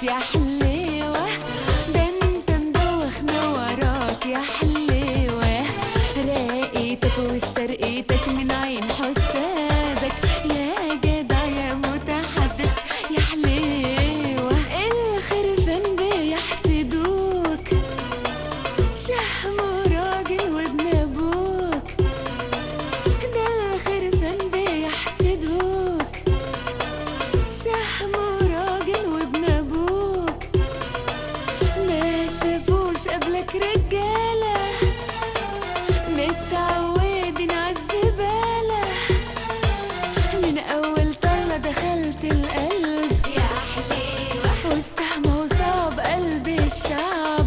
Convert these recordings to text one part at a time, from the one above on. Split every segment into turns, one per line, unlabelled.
متحدث يا حليوة، ده انت مدوخنا وراك يا حليوة، راقيتك واسترقيتك من عين حسادك يا جدع يا متحدث يا حليوة. الخرفان بيحسدوك شهم وراجل وابن ابوك، ده الخرفان بيحسدوك شهم وراجل وابن ابوك، ما شافوش قبلك رجاله متعودين عالزباله، من اول طلة دخلت القلب يا حليوة، والسهم وصاب قلب الشعب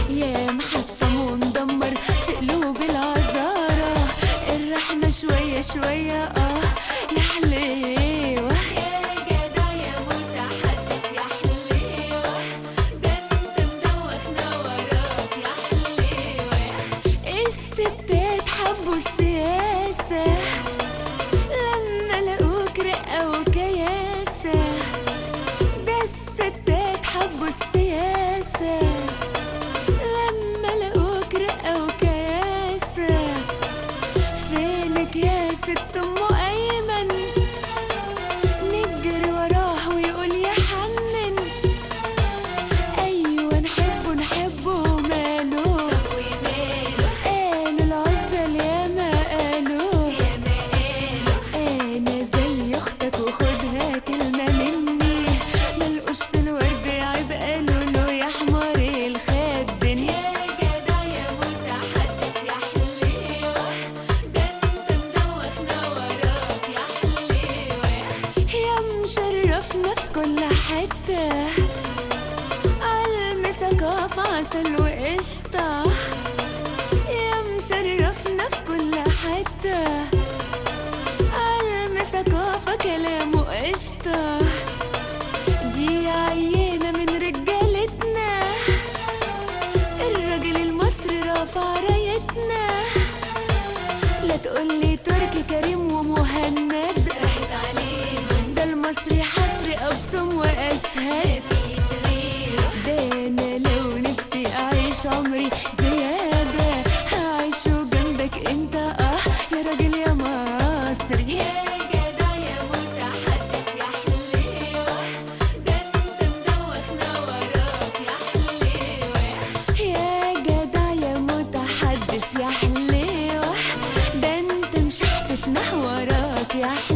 يا محطم ومدمر في قلوب العذارى، الرحمة شوية شوية يا حليوة، يا جدع يا متحدث يا حليوة، ده انت مدوخنا وراك يا حليوة. الستات حبوا السياسة لما لقوك رقة وكياسة، ده الستات حبوا السياسة لما لقوك رقة وكياسة، فينك يا ست ام ايمن نجري وراه ويقول يا حنن، ايوه نحبه نحبه ماله، طب وماله قالوا العزل ياما قالوا انا زي اختك وخدها كلمه مني، ملقوش في الورد عيب قالوا له يا حمار الخدن، يا جدع يا متحدث يا حليوة، ده انت مدوخنا وراك يا حليوة، يا مشرفنا في كل حته عالمسكاف عسل وقشطه، يا مشرفنا في كل حته عالمسكافة كلام وقشطه، دي عينة من رجالتنا، الراجل المصري رافع رايتنا، لا تقولي تركي كريم ومهند راحت عليهم، ده المصري حصري ابصم واشهد مفيش غيره، ده انا لو نفسي اعيش عمري زيادة هعيشه جنبك انت يا راجل يا مصري، يا جدع يا متحدث يا حليوة، ده انت مدوخنا وراك يا حليوة، يا جدع يا متحدث يا حليوة، ده انت مشحتفنا وراك يا حليوة.